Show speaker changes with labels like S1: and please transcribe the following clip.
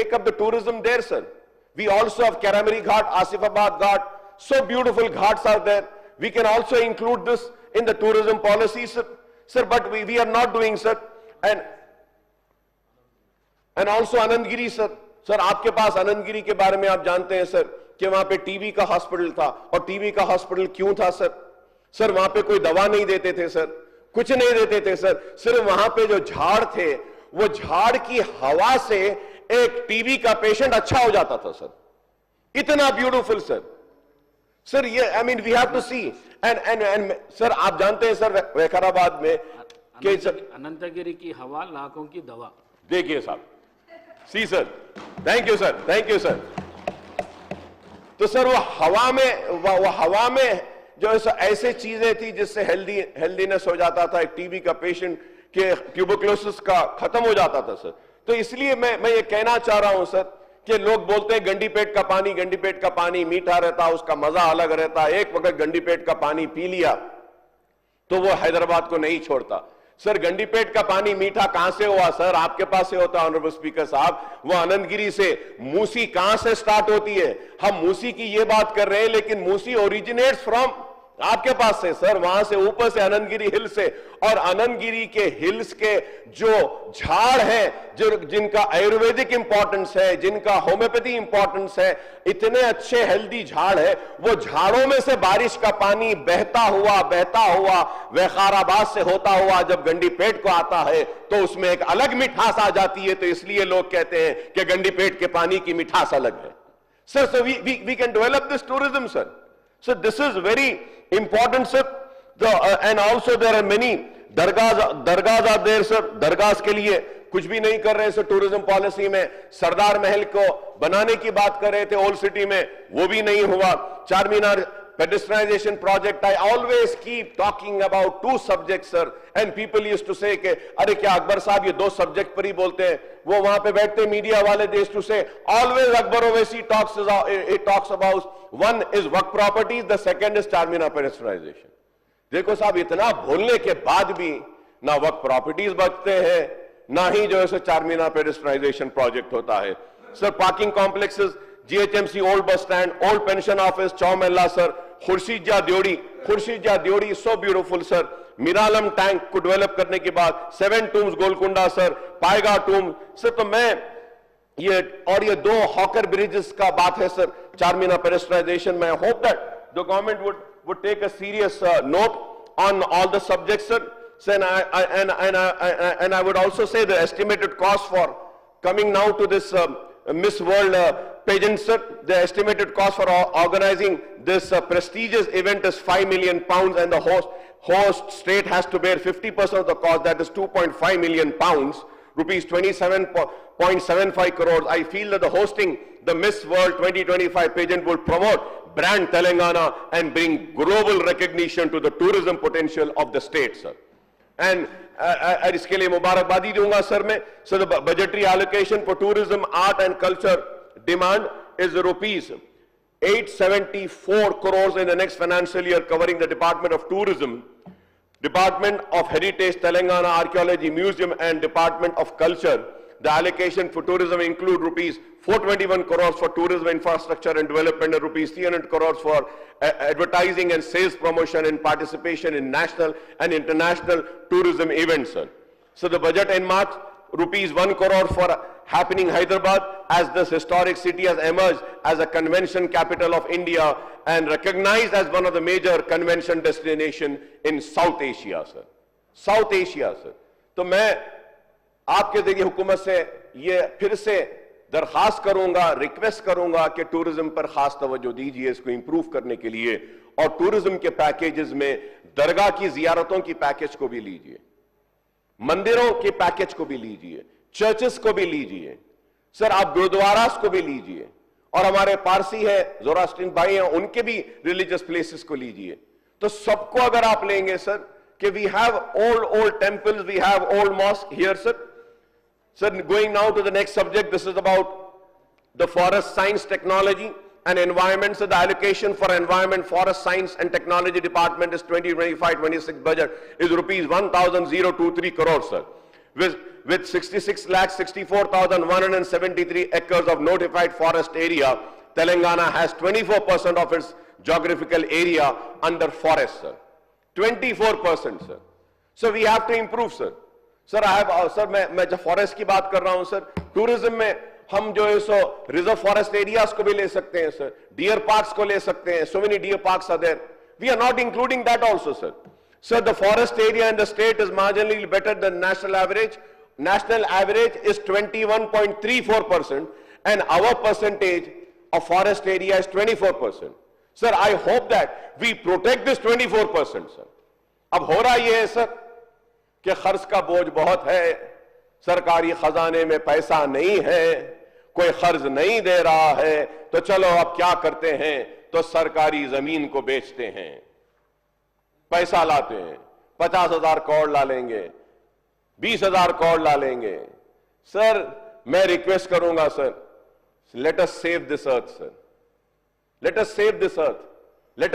S1: take up the tourism there, sir. We also have Karamari Ghat, Asifabad Ghat. So beautiful ghats are there. We can also include this in the tourism policy, sir. Sir, but we are not doing, sir. And also Anandgiri, sir. Sir आपके पास आनंदगिरी के बारे में आप जानते हैं sir कि वहां पे टीबी का हॉस्पिटल था, और टीबी का हॉस्पिटल क्यों था सर? सर वहां पे कोई दवा नहीं देते थे सर, कुछ नहीं देते थे सर, सिर्फ वहां पे जो झाड़ थे वो झाड़ की हवा से एक टीबी का पेशेंट अच्छा हो जाता था सर. इतना ब्यूटीफुल सर. सर ये I mean we have to see and sir आप जानते हैं सर वैकाराबाद में कि
S2: अनंतगिरी की हवा लाखों की दवा.
S1: देखिए साहब, see sir, thank you sir, thank you sir. तो सर वो हवा में जो ऐसे चीजें थी जिससे हेल्दीनेस हो जाता था, एक टीबी का पेशेंट के ट्यूबरक्लोसिस का खत्म हो जाता था सर. तो इसलिए मैं ये कहना चाह रहा हूं सर कि लोग बोलते हैं गंडी पेट का पानी मीठा रहता, उसका मजा अलग रहता. एक वक्त गंडी पेट का पानी पी लिया तो वो हैदराबाद को नहीं छोड़ता. सर गंडीपेट का पानी मीठा कहां से हुआ सर? आपके पास से होता है ऑनरेबल स्पीकर साहब. वो आनंदगिरी से. मूसी कहां से स्टार्ट होती है? हम मूसी की ये बात कर रहे हैं, लेकिन मूसी ओरिजिनेट्स फ्रॉम आपके पास से सर, वहां से ऊपर से आनंदगिरी हिल से. और आनंदगिरी के हिल्स के जो झाड़ है, जो जिनका आयुर्वेदिक इंपॉर्टेंस है, जिनका होम्योपैथी इंपॉर्टेंस है, इतने अच्छे हेल्दी झाड़ है, वो झाड़ों में से बारिश का पानी बहता हुआ वैकाराबाद से होता हुआ जब गंडीपेट को आता है तो उसमें एक अलग मिठास आ जाती है. तो इसलिए लोग कहते हैं कि गंडीपेट के पानी की मिठास अलग है sir. So we can develop this tourism sir. So this is very important, sir. And also there are many dargahs are there, sir. दरगाह के लिए कुछ भी नहीं कर रहे सर टूरिज्म पॉलिसी में. सरदार महल को बनाने की बात कर रहे थे ओल्ड सिटी में, वो भी नहीं हुआ. Charminar pedestrianization project, I always keep talking about two subjects, sir. And people used to say कि अरे क्या अकबर साहब ये दो सब्जेक्ट पर ही बोलते हैं? वो वहां पे बैठते मीडिया वाले, they used to say always Akbar Owaisi talks about one is work properties, the second is Charminar pedestrianization. देखो साहब, इतना बोलने के बाद भी ना वर्क प्रॉपर्टीज बचते हैं, ना ही जो है चारमीनार पेडेस्ट्राइजेशन प्रोजेक्ट होता है. Sir parking complexes, GHMC old bus stand, old pension office, Chowmahalla sir, Khursheed Deodi so beautiful sir. Miralam tank को डेवलप करने के बाद 7 टूम्स गोलकुंडा सर, पाएगा टूम सर. तो मैं ये और ये 2 हॉकर ब्रिजेस का बात है सर, चारमीनार पेडेस्ट्राइजेशन में. I hope that the government would take a serious note on all the subjects, sir. And I would also say the estimated cost for coming now to this Miss World pageant, sir. The estimated cost for organizing this prestigious event is £5 million, and the host state has to bear 50% of the cost. That is £2.5 million, rupees 27.75 crores. I feel that the hosting the Miss World 2025 pageant will promote brand Telangana and bring global recognition to the tourism potential of the state, sir. And इसके लिए मुबारकबादी दूंगा sir मैं. So the budgetary allocation for tourism, art and culture demand is rupees 874 crores in the next financial year, covering the Department of Tourism, Department of Heritage, Telangana Archaeology Museum and Department of Culture. The allocation for tourism include rupees 421 crores for tourism infrastructure and development, and rupees 300 crores for advertising and sales promotion and participation in national and international tourism events, sir. So the budget earmarks rupees 1 crore for happening Hyderabad, as this historic city has emerged as a convention capital of India and recognized as one of the major convention destination in South Asia, sir. South Asia, sir. तो मैं आपके जरिए हुकूमत से ये फिर से दरखास्त करूंगा, रिक्वेस्ट करूंगा कि टूरिज्म पर खास तवज्जो दीजिए, इसको इंप्रूव करने के लिए. और टूरिज्म के पैकेजेस में दरगाह की जियारतों की पैकेज को भी लीजिए, मंदिरों के पैकेज को भी लीजिए, चर्चेस को भी लीजिए सर, आप गुरुद्वारास को भी लीजिए, और हमारे पारसी है, ज़ोरास्ट्रियन भाई हैं, उनके भी रिलीजियस प्लेसेस को लीजिए. तो सबको अगर आप लेंगे सर कि we have old temples, we have old mosque here, sir. Sir, going now to the next subject, this is about the forest science, technology and environment. So the allocation for environment, forest science and technology department is 2025-26 budget is rupees 1,023 crores, sir. with 66,64,173 acres of notified forest area, Telangana has 24% of its geographical area under forest, sir. 24%, sir. So we have to improve, sir. Sir, मैं जब forest की बात कर रहा हूं, sir, tourism में हम जो है सो रिजर्व फॉरेस्ट एरियाज को भी ले सकते हैं, सर, डियर पार्क्स को ले सकते हैं. So many deer parks are there. We are not including that also, sir. So the forest area in the state is marginally better than national average. National average is 21.34%, and our percentage of forest area is 24%. Sir, I hope that we protect this 24%, sir. अब हो रहा ये है, sir, कि खर्च का बोझ बहुत है, सरकारी खजाने में पैसा नहीं है, कोई खर्च नहीं दे रहा है, तो चलो अब क्या करते हैं, तो सरकारी जमीन को बेचते हैं, पैसा लाते हैं, 50,000 करोड़ ला लेंगे, 20,000 करोड़ ला लेंगे. सर, मैं रिक्वेस्ट करूंगा, sir, let us save this earth, sir. Let us save this earth.